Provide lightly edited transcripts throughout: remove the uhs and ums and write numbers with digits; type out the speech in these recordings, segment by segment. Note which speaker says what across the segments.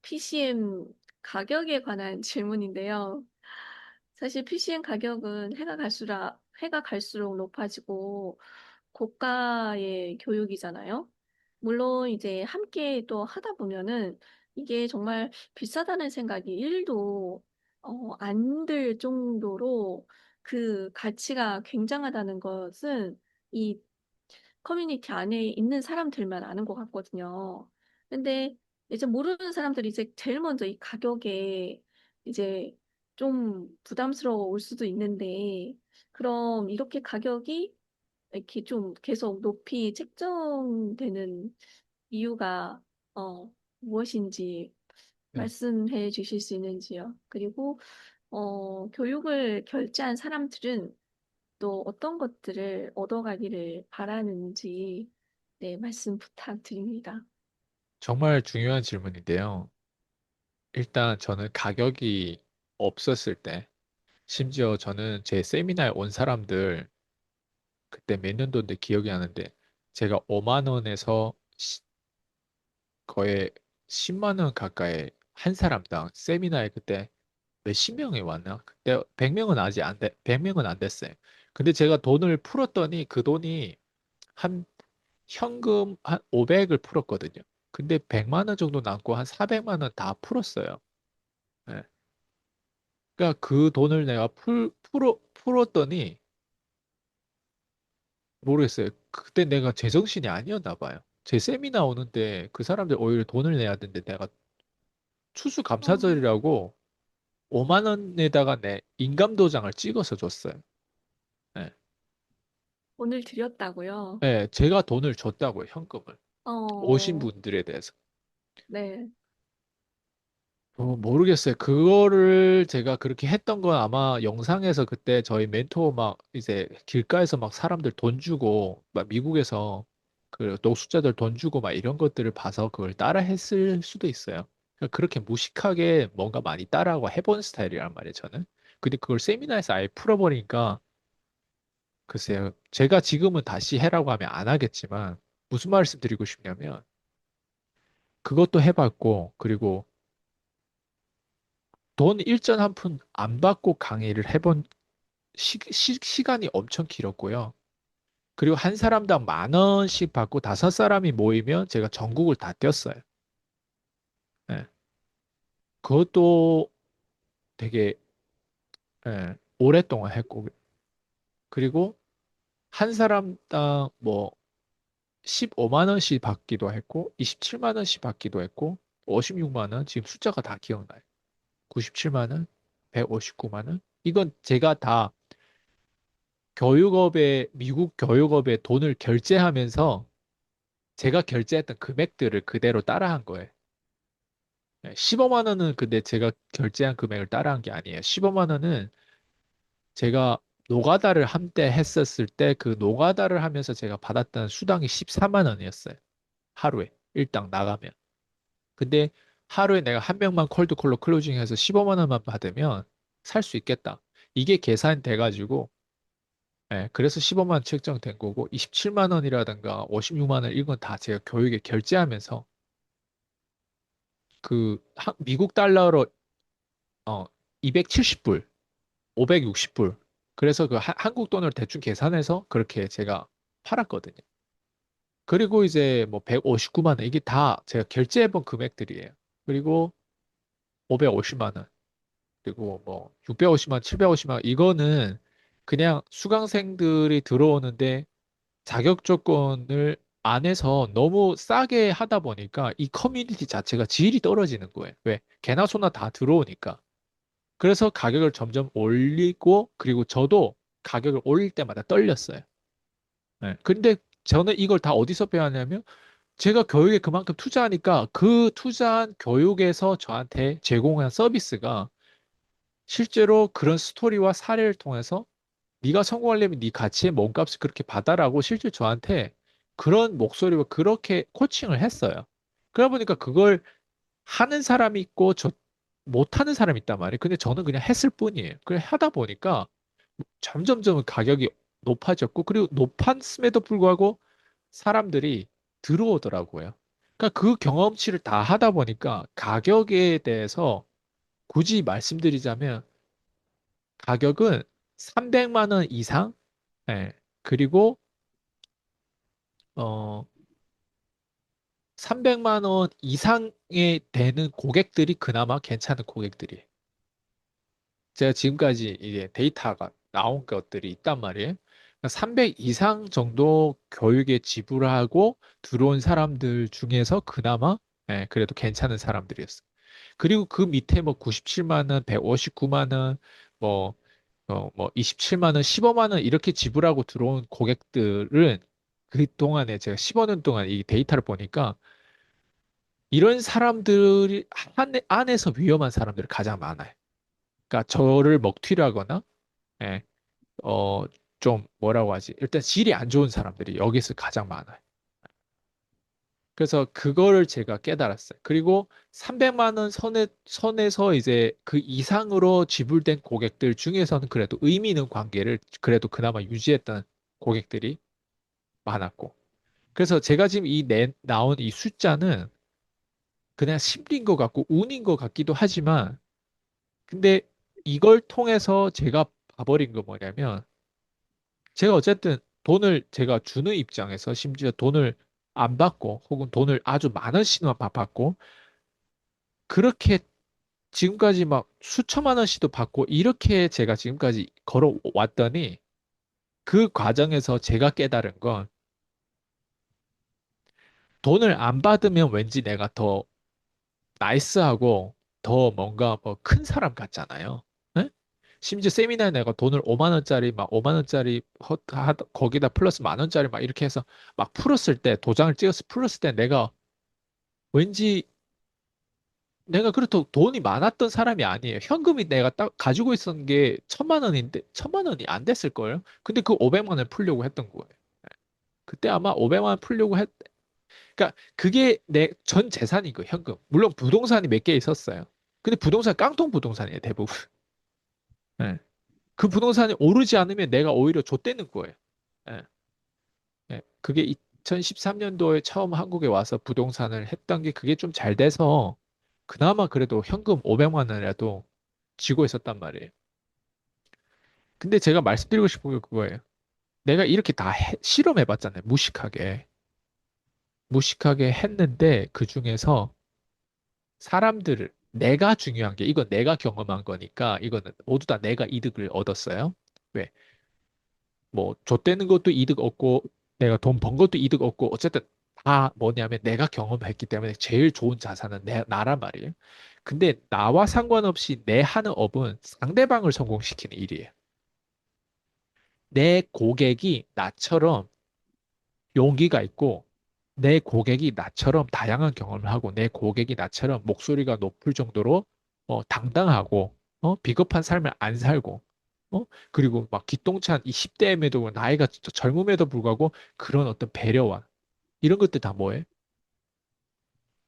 Speaker 1: PCM 가격에 관한 질문인데요. 사실 PCM 가격은 해가 갈수록 높아지고 고가의 교육이잖아요. 물론 이제 함께 또 하다 보면은 이게 정말 비싸다는 생각이 1도 안 들 정도로 그 가치가 굉장하다는 것은 이 커뮤니티 안에 있는 사람들만 아는 것 같거든요. 근데 이제 모르는 사람들이 이제 제일 먼저 이 가격에 이제 좀 부담스러울 수도 있는데, 그럼 이렇게 가격이 이렇게 좀 계속 높이 책정되는 이유가 무엇인지
Speaker 2: 네.
Speaker 1: 말씀해 주실 수 있는지요? 그리고 교육을 결제한 사람들은 또 어떤 것들을 얻어가기를 바라는지, 네, 말씀 부탁드립니다.
Speaker 2: 정말 중요한 질문인데요. 일단 저는 가격이 없었을 때, 심지어 저는 제 세미나에 온 사람들, 그때 몇 년도인데 기억이 나는데, 제가 5만 원에서 거의 10만 원 가까이 한 사람당 세미나에 그때 몇십 명이 왔나? 그때 100명은 아직 안 돼, 100명은 안 됐어요. 근데 제가 돈을 풀었더니 그 돈이 한 현금 한 500을 풀었거든요. 근데 100만 원 정도 남고 한 400만 원 다 풀었어요. 예. 그러니까 그 돈을 내가 풀었더니 모르겠어요. 그때 내가 제정신이 아니었나 봐요. 제 세미나 오는데 그 사람들 오히려 돈을 내야 되는데 내가
Speaker 1: 어,
Speaker 2: 추수감사절이라고 5만 원에다가 내 인감도장을 찍어서 줬어요. 예.
Speaker 1: 오늘 드렸다고요?
Speaker 2: 예, 제가 돈을 줬다고요, 현금을. 오신
Speaker 1: 어,
Speaker 2: 분들에 대해서.
Speaker 1: 네.
Speaker 2: 모르겠어요. 그거를 제가 그렇게 했던 건 아마 영상에서 그때 저희 멘토 막 이제 길가에서 막 사람들 돈 주고 막 미국에서 그 노숙자들 돈 주고 막 이런 것들을 봐서 그걸 따라 했을 수도 있어요. 그러니까 그렇게 무식하게 뭔가 많이 따라하고 해본 스타일이란 말이에요, 저는. 근데 그걸 세미나에서 아예 풀어버리니까 글쎄요. 제가 지금은 다시 해라고 하면 안 하겠지만 무슨 말씀 드리고 싶냐면 그것도 해봤고 그리고 돈 일전 한 푼 안 받고 강의를 해본 시간이 엄청 길었고요. 그리고 한 사람당 10,000원씩 받고 5사람이 모이면 제가 전국을 다 뛰었어요. 예. 그것도 되게 오랫동안 했고 그리고 한 사람당 뭐 15만 원씩 받기도 했고 27만 원씩 받기도 했고 56만 원 지금 숫자가 다 기억나요. 97만 원, 159만 원. 이건 제가 다 미국 교육업에 돈을 결제하면서 제가 결제했던 금액들을 그대로 따라한 거예요. 15만 원은 근데 제가 결제한 금액을 따라한 게 아니에요. 15만 원은 제가 노가다를 한때 했었을 때 그 노가다를 하면서 제가 받았던 수당이 14만 원이었어요. 하루에. 일당 나가면. 근데 하루에 내가 한 명만 콜드콜로 클로징해서 15만 원만 받으면 살 수 있겠다. 이게 계산돼가지고 그래서 15만 원 책정된 거고 27만 원이라든가 56만 원 이건 다 제가 교육에 결제하면서 미국 달러로 270불, 560불. 그래서 한국 돈으로 대충 계산해서 그렇게 제가 팔았거든요. 그리고 이제 뭐 159만 원 이게 다 제가 결제해본 금액들이에요. 그리고 550만 원, 그리고 뭐 650만 원, 750만 원 이거는 그냥 수강생들이 들어오는데 자격 조건을 안에서 너무 싸게 하다 보니까 이 커뮤니티 자체가 질이 떨어지는 거예요. 왜? 개나 소나 다 들어오니까. 그래서 가격을 점점 올리고 그리고 저도 가격을 올릴 때마다 떨렸어요. 근데 저는 이걸 다 어디서 배웠냐면 제가 교육에 그만큼 투자하니까 그 투자한 교육에서 저한테 제공한 서비스가 실제로 그런 스토리와 사례를 통해서 네가 성공하려면 네 가치의 몸값을 그렇게 받아라고 실제 저한테 그런 목소리로 그렇게 코칭을 했어요. 그러다 보니까 그걸 하는 사람이 있고 못하는 사람이 있단 말이에요. 근데 저는 그냥 했을 뿐이에요. 그래 하다 보니까 점점점 가격이 높아졌고 그리고 높았음에도 불구하고 사람들이 들어오더라고요. 그러니까 그 경험치를 다 하다 보니까 가격에 대해서 굳이 말씀드리자면 가격은 300만 원 이상, 예, 그리고 어 300만 원 이상에 되는 고객들이 그나마 괜찮은 고객들이에요. 제가 지금까지 이게 데이터가 나온 것들이 있단 말이에요. 300 이상 정도 교육에 지불하고 들어온 사람들 중에서 그나마 그래도 괜찮은 사람들이었어요. 그리고 그 밑에 뭐 97만 원, 159만 원, 뭐, 뭐 27만 원, 15만 원 이렇게 지불하고 들어온 고객들은 그 동안에 제가 15년 동안 이 데이터를 보니까 이런 사람들이 안에서 위험한 사람들이 가장 많아요. 그러니까 저를 먹튀를 하거나 예, 어, 좀 뭐라고 하지? 일단 질이 안 좋은 사람들이 여기서 가장 많아요. 그래서 그거를 제가 깨달았어요. 그리고 300만 원 선에서 이제 그 이상으로 지불된 고객들 중에서는 그래도 의미 있는 관계를 그래도 그나마 유지했던 고객들이 많았고. 그래서 제가 지금 나온 이 숫자는 그냥 심리인 것 같고 운인 것 같기도 하지만 근데 이걸 통해서 제가 봐버린 거 뭐냐면 제가 어쨌든 돈을 제가 주는 입장에서 심지어 돈을 안 받고 혹은 돈을 아주 많은 신호만 받고 그렇게 지금까지 막 수천만 원씩도 받고 이렇게 제가 지금까지 걸어왔더니 그 과정에서 제가 깨달은 건 돈을 안 받으면 왠지 내가 더 나이스하고 더 뭔가 뭐 큰 사람 같잖아요. 네? 심지어 세미나에 내가 돈을 5만 원짜리 막 5만 원짜리 거기다 플러스 만 원짜리 막 이렇게 해서 막 풀었을 때 도장을 찍어서 풀었을 때 내가 왠지 내가 그렇다고 돈이 많았던 사람이 아니에요. 현금이 내가 딱 가지고 있었던 게 1,000만 원인데 1,000만 원이 안 됐을 거예요. 근데 그 500만 원을 풀려고 했던 거예요. 그때 아마 500만 원 풀려고 그러니까 그게 내 전 재산인 거예요. 현금. 물론 부동산이 몇 개 있었어요. 근데 부동산 깡통 부동산이에요. 대부분. 예. 그 부동산이 오르지 않으면 내가 오히려 좆되는 거예요. 예. 예. 그게 2013년도에 처음 한국에 와서 부동산을 했던 게 그게 좀 잘 돼서 그나마 그래도 현금 500만 원이라도 쥐고 있었단 말이에요. 근데 제가 말씀드리고 싶은 게 그거예요. 내가 이렇게 다 실험해봤잖아요. 무식하게. 무식하게 했는데 그 중에서 사람들을 내가 중요한 게 이건 내가 경험한 거니까 이거는 모두 다 내가 이득을 얻었어요. 왜? 뭐 줬대는 것도 이득 얻고 내가 돈 번 것도 이득 얻고 어쨌든 다 뭐냐면 내가 경험했기 때문에 제일 좋은 자산은 나란 말이에요. 근데 나와 상관없이 내 하는 업은 상대방을 성공시키는 일이에요. 내 고객이 나처럼 용기가 있고 내 고객이 나처럼 다양한 경험을 하고 내 고객이 나처럼 목소리가 높을 정도로 당당하고 비겁한 삶을 안 살고 그리고 막 기똥찬 이 10대임에도 나이가 젊음에도 불구하고 그런 어떤 배려와 이런 것들 다 뭐해?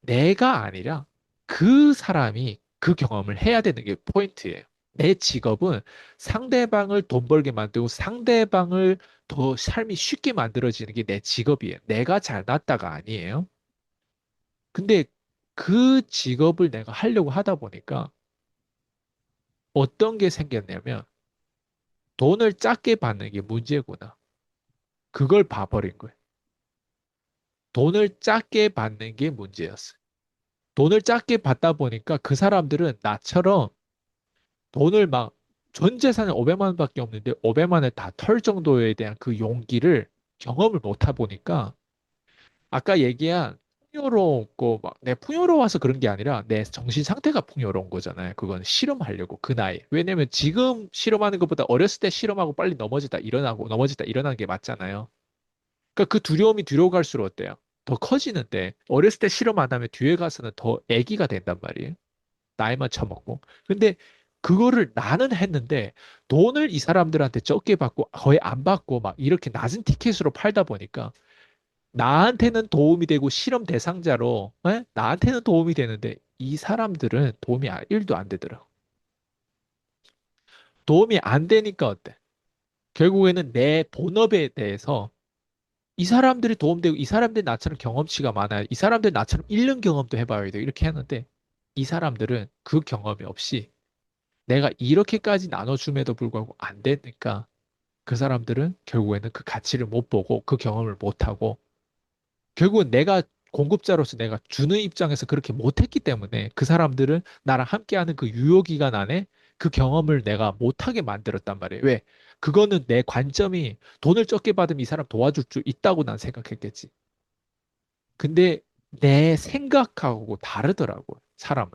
Speaker 2: 내가 아니라 그 사람이 그 경험을 해야 되는 게 포인트예요. 내 직업은 상대방을 돈 벌게 만들고 상대방을 더 삶이 쉽게 만들어지는 게 내 직업이에요. 내가 잘났다가 아니에요. 근데 그 직업을 내가 하려고 하다 보니까 어떤 게 생겼냐면 돈을 작게 받는 게 문제구나. 그걸 봐버린 거예요. 돈을 작게 받는 게 문제였어요. 돈을 작게 받다 보니까 그 사람들은 나처럼 돈을 막 전 재산이 500만 원밖에 없는데 500만 원을 다 털 정도에 대한 그 용기를 경험을 못하 보니까 아까 얘기한 풍요롭고 막 내 풍요로워서 그런 게 아니라 내 정신 상태가 풍요로운 거잖아요. 그건 실험하려고 그 나이. 왜냐면 지금 실험하는 것보다 어렸을 때 실험하고 빨리 넘어지다 일어나고 넘어지다 일어나는 게 맞잖아요. 그러니까 그 두려움이 뒤로 갈수록 어때요? 더 커지는데 어렸을 때 실험 안 하면 뒤에 가서는 더 애기가 된단 말이에요. 나이만 처먹고. 근데 그거를 나는 했는데 돈을 이 사람들한테 적게 받고 거의 안 받고 막 이렇게 낮은 티켓으로 팔다 보니까 나한테는 도움이 되고 실험 대상자로 나한테는 도움이 되는데 이 사람들은 도움이 1도 안 되더라고. 도움이 안 되니까 어때? 결국에는 내 본업에 대해서 이 사람들이 도움되고 이 사람들이 나처럼 경험치가 많아요. 이 사람들이 나처럼 잃는 경험도 해봐야 돼요. 이렇게 하는데 이 사람들은 그 경험이 없이 내가 이렇게까지 나눠줌에도 불구하고 안 되니까 그 사람들은 결국에는 그 가치를 못 보고 그 경험을 못 하고 결국은 내가 공급자로서 내가 주는 입장에서 그렇게 못했기 때문에 그 사람들은 나랑 함께하는 그 유효기간 안에 그 경험을 내가 못하게 만들었단 말이에요. 왜? 그거는 내 관점이 돈을 적게 받으면 이 사람 도와줄 수 있다고 난 생각했겠지. 근데 내 생각하고 다르더라고요, 사람은.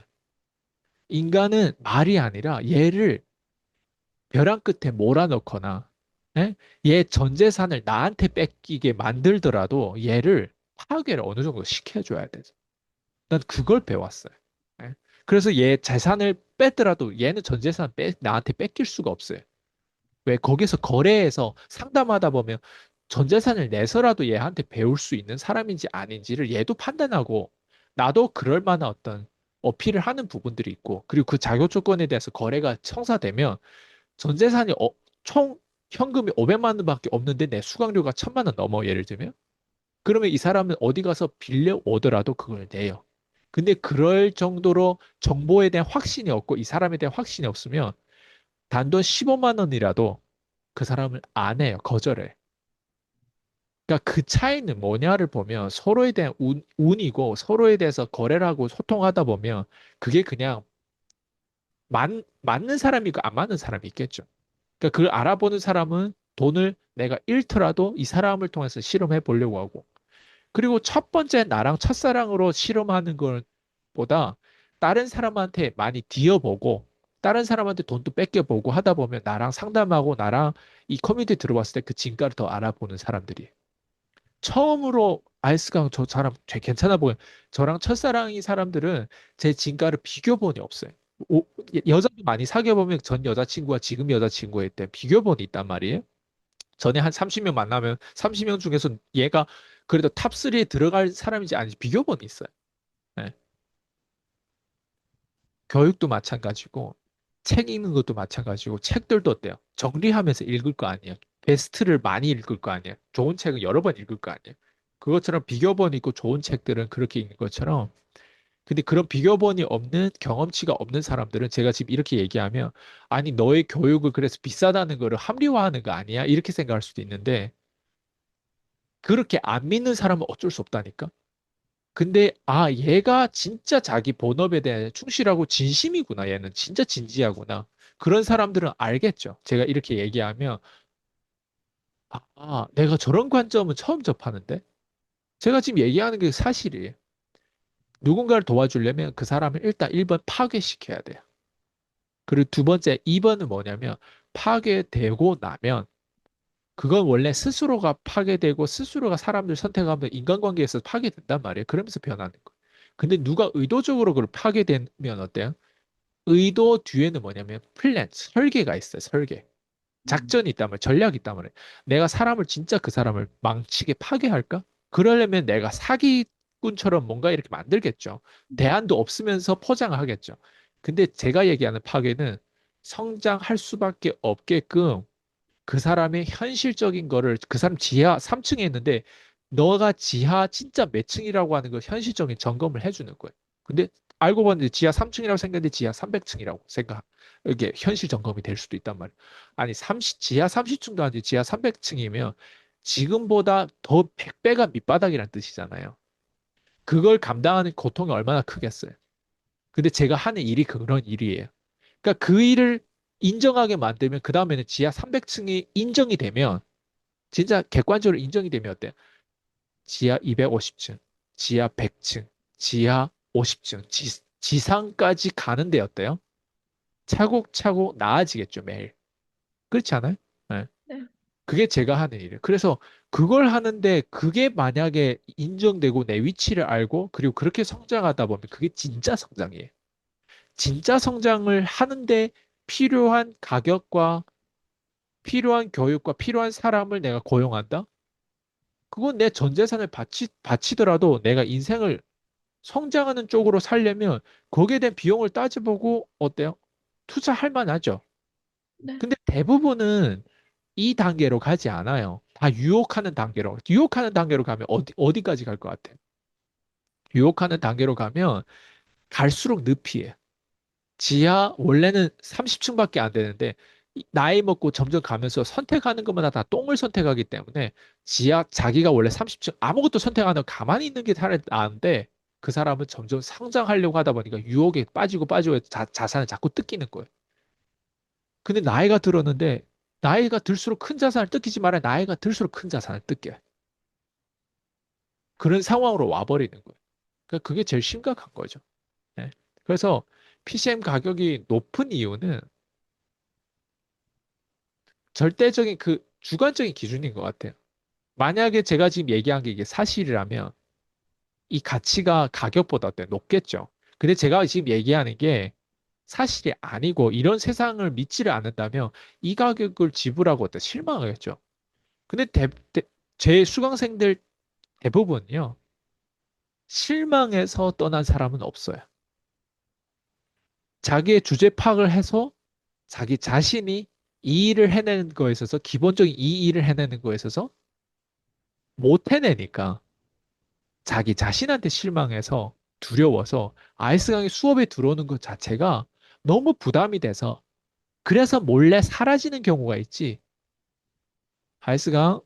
Speaker 2: 인간은 말이 아니라 얘를 벼랑 끝에 몰아넣거나, 예? 얘 전 재산을 나한테 뺏기게 만들더라도 얘를 파괴를 어느 정도 시켜줘야 되죠. 난 그걸 배웠어요. 예? 그래서 얘 재산을 뺐더라도 얘는 전 재산 나한테 뺏길 수가 없어요. 왜? 거기서 거래해서 상담하다 보면 전 재산을 내서라도 얘한테 배울 수 있는 사람인지 아닌지를 얘도 판단하고 나도 그럴 만한 어떤 어필을 하는 부분들이 있고 그리고 그 자격 조건에 대해서 거래가 성사되면 전 재산이 총 현금이 500만 원밖에 없는데 내 수강료가 1000만 원 넘어 예를 들면 그러면 이 사람은 어디 가서 빌려 오더라도 그걸 내요. 근데 그럴 정도로 정보에 대한 확신이 없고 이 사람에 대한 확신이 없으면 단돈 15만 원이라도 그 사람을 안 해요. 거절해. 그러니까 그 차이는 뭐냐를 보면 서로에 대한 운이고 서로에 대해서 거래를 하고 소통하다 보면 그게 그냥 맞는 사람이고 안 맞는 사람이 있겠죠. 그러니까 그걸 알아보는 사람은 돈을 내가 잃더라도 이 사람을 통해서 실험해 보려고 하고 그리고 첫 번째 나랑 첫사랑으로 실험하는 것보다 다른 사람한테 많이 뒤어보고 다른 사람한테 돈도 뺏겨보고 하다 보면 나랑 상담하고 나랑 이 커뮤니티 들어왔을 때 그 진가를 더 알아보는 사람들이 처음으로 아이스강 저 사람 되게 괜찮아 보여. 저랑 첫사랑인 사람들은 제 진가를 비교본이 없어요. 여자도 많이 사귀어 보면 전 여자친구와 지금 여자친구에 때 비교본이 있단 말이에요. 전에 한 30명 만나면 30명 중에서 얘가 그래도 탑3에 들어갈 사람인지 아닌지 비교본이 있어요. 네. 교육도 마찬가지고 책 읽는 것도 마찬가지고 책들도 어때요? 정리하면서 읽을 거 아니에요. 베스트를 많이 읽을 거 아니에요. 좋은 책은 여러 번 읽을 거 아니에요. 그것처럼 비교본 있고 좋은 책들은 그렇게 읽는 것처럼 근데 그런 비교본이 없는 경험치가 없는 사람들은 제가 지금 이렇게 얘기하면 아니 너의 교육을 그래서 비싸다는 거를 합리화하는 거 아니야? 이렇게 생각할 수도 있는데 그렇게 안 믿는 사람은 어쩔 수 없다니까. 근데 아 얘가 진짜 자기 본업에 대해 충실하고 진심이구나. 얘는 진짜 진지하구나. 그런 사람들은 알겠죠. 제가 이렇게 얘기하면 내가 저런 관점은 처음 접하는데 제가 지금 얘기하는 게 사실이에요. 누군가를 도와주려면 그 사람을 일단 1번 파괴시켜야 돼요. 그리고 두 번째 2번은 뭐냐면 파괴되고 나면 그건 원래 스스로가 파괴되고 스스로가 사람들 선택하면 인간관계에서 파괴된단 말이에요. 그러면서 변하는 거예요. 근데 누가 의도적으로 그걸 파괴되면 어때요? 의도 뒤에는 뭐냐면 플랜, 설계가 있어요. 설계. 작전이 있단 말이에요. 전략이 있단 말이에요. 내가 사람을 진짜 그 사람을 망치게 파괴할까? 그러려면 내가 사기꾼처럼 뭔가 이렇게 만들겠죠. 대안도 없으면서 포장을 하겠죠. 근데 제가 얘기하는 파괴는 성장할 수밖에 없게끔 그 사람의 현실적인 거를 그 사람 지하 3층에 있는데 너가 지하 진짜 몇 층이라고 하는 걸 현실적인 점검을 해주는 거예요. 근데 알고 봤는데 지하 3층이라고 생각했는데 지하 300층이라고 생각. 이게 현실 점검이 될 수도 있단 말이에요. 아니 지하 30층도 아니지 지하 300층이면 지금보다 더 100배가 밑바닥이라는 뜻이잖아요. 그걸 감당하는 고통이 얼마나 크겠어요. 근데 제가 하는 일이 그런 일이에요. 그러니까 그 일을 인정하게 만들면 그 다음에는 지하 300층이 인정이 되면 진짜 객관적으로 인정이 되면 어때요? 지하 250층, 지하 100층, 지하 50층, 지상까지 가는데 어때요? 차곡차곡 나아지겠죠, 매일. 그렇지 않아요? 네.
Speaker 1: 네.
Speaker 2: 그게 제가 하는 일이에요. 그래서 그걸 하는데 그게 만약에 인정되고 내 위치를 알고 그리고 그렇게 성장하다 보면 그게 진짜 성장이에요. 진짜 성장을 하는데 필요한 가격과 필요한 교육과 필요한 사람을 내가 고용한다? 그건 내 전 재산을 바치더라도 내가 인생을 성장하는 쪽으로 살려면 거기에 대한 비용을 따져보고 어때요? 투자할 만하죠.
Speaker 1: 네.
Speaker 2: 근데 대부분은 이 단계로 가지 않아요. 다 유혹하는 단계로 가면 어디까지 갈 것 같아? 유혹하는 단계로 가면 갈수록 늪이에요. 지하 원래는 30층밖에 안 되는데 나이 먹고 점점 가면서 선택하는 것마다 다 똥을 선택하기 때문에 지하 자기가 원래 30층 아무것도 선택 안 하고 가만히 있는 게 차라리 나은데 그 사람은 점점 성장하려고 하다 보니까 유혹에 빠지고 해서 자산을 자꾸 뜯기는 거예요. 근데 나이가 들었는데 나이가 들수록 큰 자산을 뜯기지 말아야 나이가 들수록 큰 자산을 뜯겨요. 그런 상황으로 와버리는 거예요. 그러니까 그게 제일 심각한 거죠. 네. 그래서 PCM 가격이 높은 이유는 절대적인 그 주관적인 기준인 것 같아요. 만약에 제가 지금 얘기한 게 이게 사실이라면 이 가치가 가격보다 어때 높겠죠. 근데 제가 지금 얘기하는 게 사실이 아니고 이런 세상을 믿지를 않는다면 이 가격을 지불하고 어때 실망하겠죠. 근데 제 수강생들 대부분요 실망해서 떠난 사람은 없어요. 자기의 주제 파악을 해서 자기 자신이 이 일을 해내는 거에 있어서 기본적인 이 일을 해내는 거에 있어서 못 해내니까 자기 자신한테 실망해서 두려워서 아이스 강의 수업에 들어오는 것 자체가 너무 부담이 돼서 그래서 몰래 사라지는 경우가 있지. 아이스 강,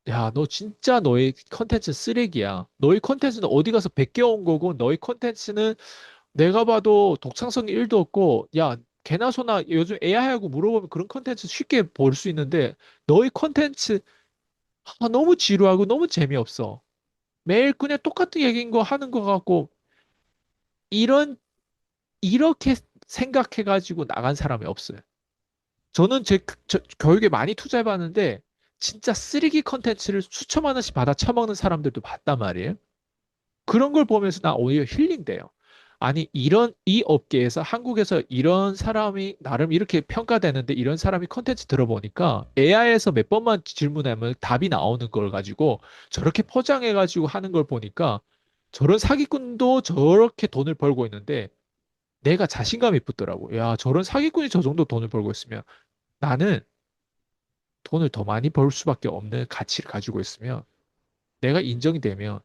Speaker 2: 야, 너 진짜 너의 컨텐츠 쓰레기야. 너의 컨텐츠는 어디 가서 베껴온 거고 너의 컨텐츠는 내가 봐도 독창성이 1도 없고 야, 개나 소나 요즘 AI하고 물어보면 그런 컨텐츠 쉽게 볼 수 있는데 너의 컨텐츠 너무 지루하고 너무 재미없어. 매일 그냥 똑같은 얘기인 거 하는 거 같고 이런 이렇게 생각해가지고 나간 사람이 없어요. 저는 교육에 많이 투자해봤는데 진짜 쓰레기 컨텐츠를 수천만 원씩 받아 처먹는 사람들도 봤단 말이에요. 그런 걸 보면서 나 오히려 힐링돼요. 아니, 이 업계에서 한국에서 이런 사람이 나름 이렇게 평가되는데 이런 사람이 컨텐츠 들어보니까 AI에서 몇 번만 질문하면 답이 나오는 걸 가지고 저렇게 포장해가지고 하는 걸 보니까 저런 사기꾼도 저렇게 돈을 벌고 있는데 내가 자신감이 붙더라고. 야, 저런 사기꾼이 저 정도 돈을 벌고 있으면 나는 돈을 더 많이 벌 수밖에 없는 가치를 가지고 있으면 내가 인정이 되면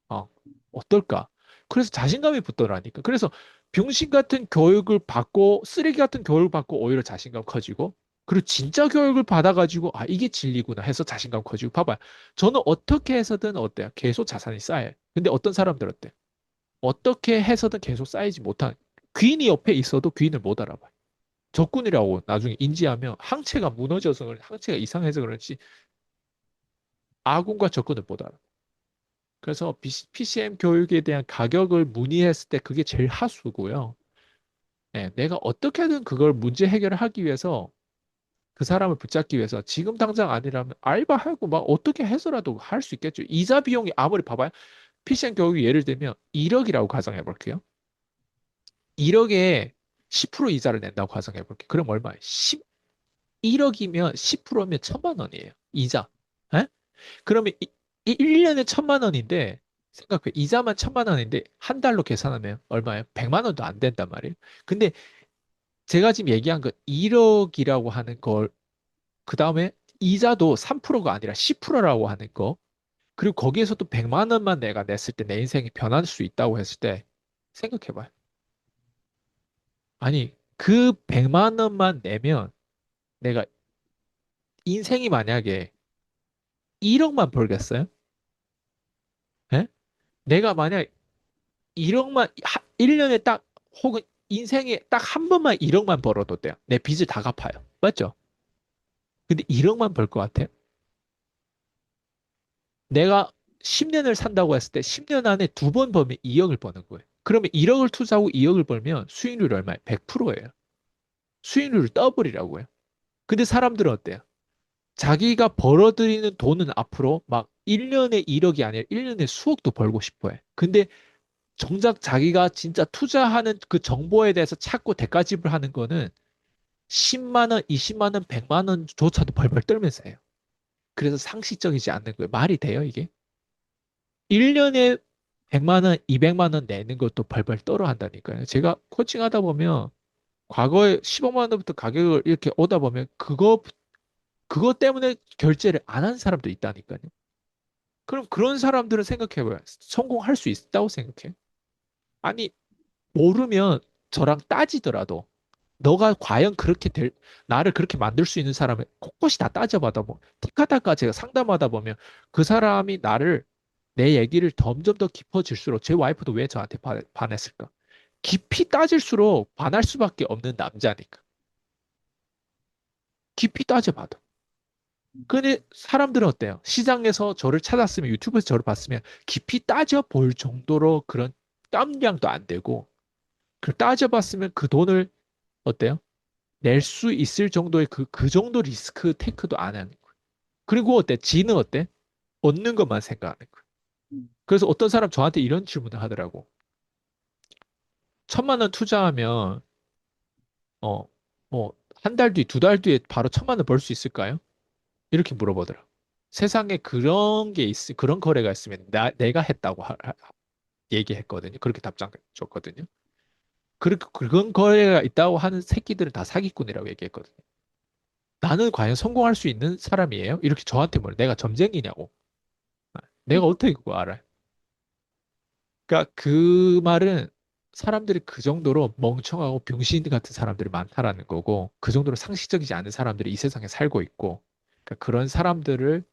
Speaker 2: 어, 어떨까? 그래서 자신감이 붙더라니까. 그래서 병신 같은 교육을 받고 쓰레기 같은 교육을 받고 오히려 자신감 커지고 그리고 진짜 교육을 받아가지고 아 이게 진리구나 해서 자신감 커지고 봐봐요. 저는 어떻게 해서든 어때요? 계속 자산이 쌓여요. 근데 어떤 사람들 어때? 어떻게 해서든 계속 쌓이지 못한 귀인이 옆에 있어도 귀인을 못 알아봐요. 적군이라고 나중에 인지하면 항체가 무너져서 항체가 이상해서 그런지 아군과 적군을 못 알아. 그래서 PCM 교육에 대한 가격을 문의했을 때 그게 제일 하수고요. 네, 내가 어떻게든 그걸 문제 해결을 하기 위해서 그 사람을 붙잡기 위해서 지금 당장 아니라면 알바하고 막 어떻게 해서라도 할 수 있겠죠. 이자 비용이 아무리 봐봐요. PCM 교육이 예를 들면 1억이라고 가정해 볼게요. 1억에 10% 이자를 낸다고 가정해 볼게요. 그럼 얼마예요? 1억이면 10%면 1,000만 원이에요. 이자. 에? 그러면 1년에 1,000만 원인데 생각해. 이자만 1,000만 원인데 한 달로 계산하면 얼마예요? 100만 원도 안 된단 말이에요. 근데 제가 지금 얘기한 거 1억이라고 하는 걸 그다음에 이자도 3%가 아니라 10%라고 하는 거 그리고 거기에서 또 100만 원만 내가 냈을 때 내 인생이 변할 수 있다고 했을 때 생각해 봐요. 아니 그 100만 원만 내면 내가 인생이 만약에 1억만 벌겠어요? 예? 내가 만약 1억만 1년에 딱 혹은 인생에 딱 한 번만 1억만 벌어도 돼요. 내 빚을 다 갚아요. 맞죠? 근데 1억만 벌 것 같아요. 내가 10년을 산다고 했을 때 10년 안에 두 번 벌면 2억을 버는 거예요. 그러면 1억을 투자하고 2억을 벌면 수익률이 얼마예요? 100%예요. 수익률을 더블이라고 해요. 근데 사람들은 어때요? 자기가 벌어들이는 돈은 앞으로 막 1년에 1억이 아니라 1년에 수억도 벌고 싶어 해. 근데 정작 자기가 진짜 투자하는 그 정보에 대해서 찾고 대가 지불하는 거는 10만 원, 20만 원, 100만 원조차도 벌벌 떨면서 해요. 그래서 상식적이지 않는 거예요. 말이 돼요, 이게? 1년에 100만 원, 200만 원 내는 것도 벌벌 떨어 한다니까요. 제가 코칭하다 보면 과거에 15만 원부터 가격을 이렇게 오다 보면 그것 때문에 결제를 안 한 사람도 있다니까요. 그럼 그런 사람들은 생각해봐요. 성공할 수 있다고 생각해? 아니, 모르면 저랑 따지더라도 너가 과연 나를 그렇게 만들 수 있는 사람을 곳곳이 다 따져봐다 보면 티카타카 제가 상담하다 보면 그 사람이 내 얘기를 점점 더 깊어질수록 제 와이프도 왜 저한테 반했을까? 깊이 따질수록 반할 수밖에 없는 남자니까. 깊이 따져봐도. 근데 사람들은 어때요? 시장에서 저를 찾았으면 유튜브에서 저를 봤으면 깊이 따져볼 정도로 그런 땀량도 안 되고 그 따져봤으면 그 돈을 어때요? 낼 수 있을 정도의 그 정도 리스크 테이크도 안 하는 거예요. 그리고 어때? 지는 어때? 얻는 것만 생각하는 거예요. 그래서 어떤 사람 저한테 이런 질문을 하더라고. 1,000만 원 투자하면 어, 뭐 한 달 뒤, 2달 뒤에 바로 1,000만 원 벌 수 있을까요? 이렇게 물어보더라. 세상에 그런 거래가 있으면 내가 했다고 얘기했거든요. 그렇게 답장 줬거든요. 그런 거래가 있다고 하는 새끼들은 다 사기꾼이라고 얘기했거든요. 나는 과연 성공할 수 있는 사람이에요? 이렇게 저한테 물어. 내가 점쟁이냐고. 내가 어떻게 그거 알아요? 그러니까 그 말은 사람들이 그 정도로 멍청하고 병신 같은 사람들이 많다라는 거고, 그 정도로 상식적이지 않은 사람들이 이 세상에 살고 있고, 그러니까 그런 사람들을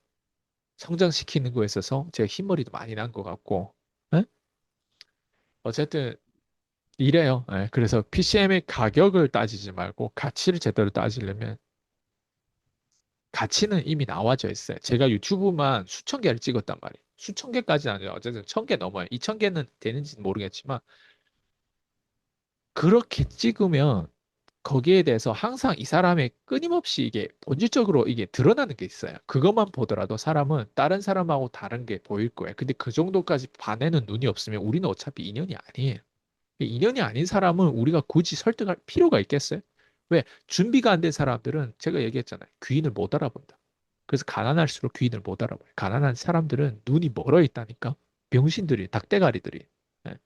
Speaker 2: 성장시키는 거에 있어서 제가 흰머리도 많이 난 것 같고, 예? 어쨌든 이래요. 예, 그래서 PCM의 가격을 따지지 말고 가치를 제대로 따지려면 가치는 이미 나와져 있어요. 제가 유튜브만 수천 개를 찍었단 말이에요. 수천 개까지는 아니에요. 어쨌든 1,000개 넘어요. 2,000개는 되는지는 모르겠지만 그렇게 찍으면 거기에 대해서 항상 이 사람의 끊임없이 이게 본질적으로 이게 드러나는 게 있어요. 그것만 보더라도 사람은 다른 사람하고 다른 게 보일 거예요. 근데 그 정도까지 반에는 눈이 없으면 우리는 어차피 인연이 아니에요. 인연이 아닌 사람은 우리가 굳이 설득할 필요가 있겠어요? 왜? 준비가 안 된 사람들은 제가 얘기했잖아요. 귀인을 못 알아본다. 그래서 가난할수록 귀인을 못 알아봐요. 가난한 사람들은 눈이 멀어 있다니까. 병신들이, 닭대가리들이. 예.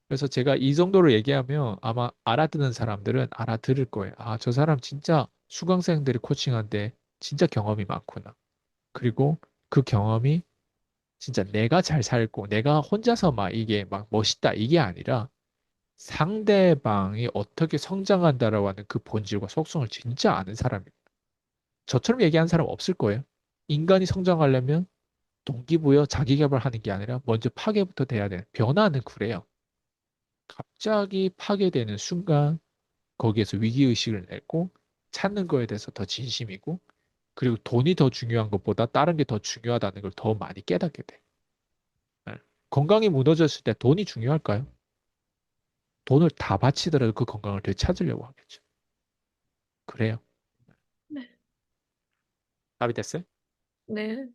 Speaker 2: 그래서 제가 이 정도로 얘기하면 아마 알아듣는 사람들은 알아들을 거예요. 아, 저 사람 진짜 수강생들이 코칭한데 진짜 경험이 많구나. 그리고 그 경험이 진짜 내가 잘 살고 내가 혼자서 막 이게 막 멋있다 이게 아니라 상대방이 어떻게 성장한다라고 하는 그 본질과 속성을 진짜 아는 사람입니다. 저처럼 얘기하는 사람 없을 거예요. 인간이 성장하려면 동기부여, 자기계발하는 게 아니라 먼저 파괴부터 돼야 돼요. 변화는 그래요. 갑자기 파괴되는 순간 거기에서 위기의식을 내고 찾는 거에 대해서 더 진심이고 그리고 돈이 더 중요한 것보다 다른 게 더 중요하다는 걸 더 많이 깨닫게 돼. 네. 건강이 무너졌을 때 돈이 중요할까요? 돈을 다 바치더라도 그 건강을 되찾으려고 하겠죠. 그래요.
Speaker 1: 네.
Speaker 2: 답이 됐어요?
Speaker 1: 네.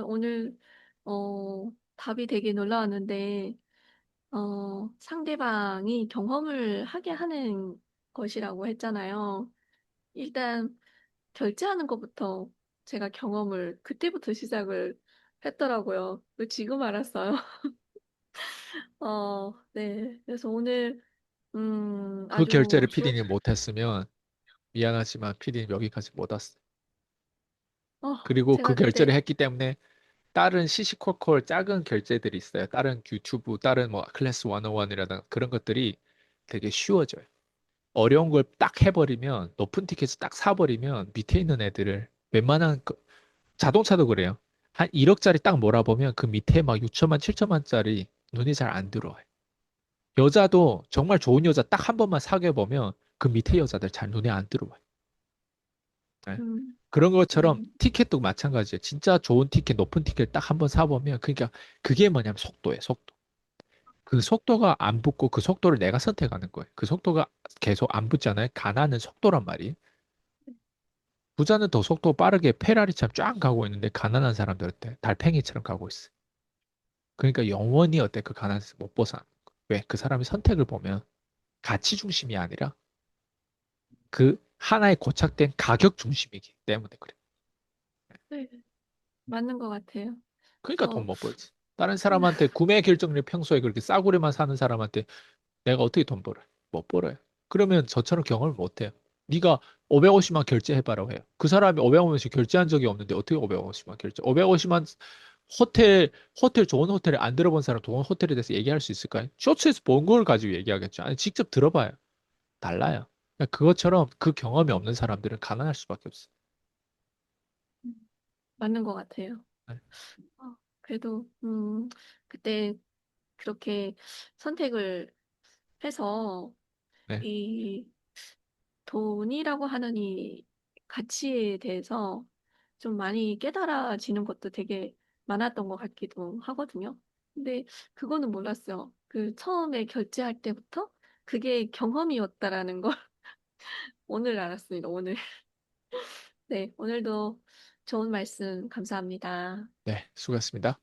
Speaker 1: 오늘, 답이 되게 놀라웠는데, 상대방이 경험을 하게 하는 것이라고 했잖아요. 일단, 결제하는 것부터 제가 경험을 그때부터 시작을 했더라고요. 지금 알았어요. 네. 그래서 오늘,
Speaker 2: 그 결제를
Speaker 1: 아주
Speaker 2: 피디님이 못했으면 미안하지만 피디님 여기까지 못 왔어요. 그리고 그
Speaker 1: 제가
Speaker 2: 결제를
Speaker 1: 그때,
Speaker 2: 했기 때문에 다른 시시콜콜 작은 결제들이 있어요. 다른 유튜브, 다른 뭐 클래스 101이라든 그런 것들이 되게 쉬워져요. 어려운 걸 딱 해버리면 높은 티켓을 딱 사버리면 밑에 있는 애들을 웬만한 자동차도 그래요. 한 1억짜리 딱 몰아보면 그 밑에 막 6천만, 7천만짜리 눈이 잘 안 들어와요. 여자도 정말 좋은 여자 딱 한 번만 사귀어 보면 그 밑에 여자들 잘 눈에 안 들어와요. 네.
Speaker 1: 음,
Speaker 2: 그런 것처럼
Speaker 1: 네.
Speaker 2: 티켓도 마찬가지예요. 진짜 좋은 티켓, 높은 티켓 딱 한 번 사보면 그러니까 그게 뭐냐면 속도예요, 속도. 그 속도가 안 붙고 그 속도를 내가 선택하는 거예요. 그 속도가 계속 안 붙잖아요. 가나는 속도란 말이에요. 부자는 더 속도 빠르게 페라리처럼 쫙 가고 있는데 가난한 사람들 어때? 달팽이처럼 가고 있어. 그러니까 영원히 어때? 그 가난에서 못 벗어나는 거야. 왜? 그 사람이 선택을 보면 가치 중심이 아니라 그 하나의 고착된 가격 중심이기 때문에 그래.
Speaker 1: 네. 맞는 것 같아요.
Speaker 2: 그러니까 돈
Speaker 1: 그래서,
Speaker 2: 못 벌지. 다른 사람한테 구매 결정력 평소에 그렇게 싸구려만 사는 사람한테 내가 어떻게 돈 벌어요? 못 벌어요. 그러면 저처럼 경험을 못 해요. 네가 550만 결제해봐라고 해요. 그 사람이 550만 결제한 적이 없는데 어떻게 550만 결제? 550만 호텔 좋은 호텔에 안 들어본 사람 좋은 호텔에 대해서 얘기할 수 있을까요? 쇼츠에서 본 걸 가지고 얘기하겠죠. 아니 직접 들어봐요. 달라요. 그러니까 그것처럼 그 경험이 없는 사람들은 가난할 수밖에 없어요.
Speaker 1: 맞는 것 같아요.
Speaker 2: 네.
Speaker 1: 그래도, 그때 그렇게 선택을 해서
Speaker 2: 네.
Speaker 1: 이 돈이라고 하는 이 가치에 대해서 좀 많이 깨달아지는 것도 되게 많았던 것 같기도 하거든요. 근데 그거는 몰랐어요. 그 처음에 결제할 때부터 그게 경험이었다라는 걸 오늘 알았습니다. 오늘. 네, 오늘도 좋은 말씀 감사합니다.
Speaker 2: 네. 수고하셨습니다.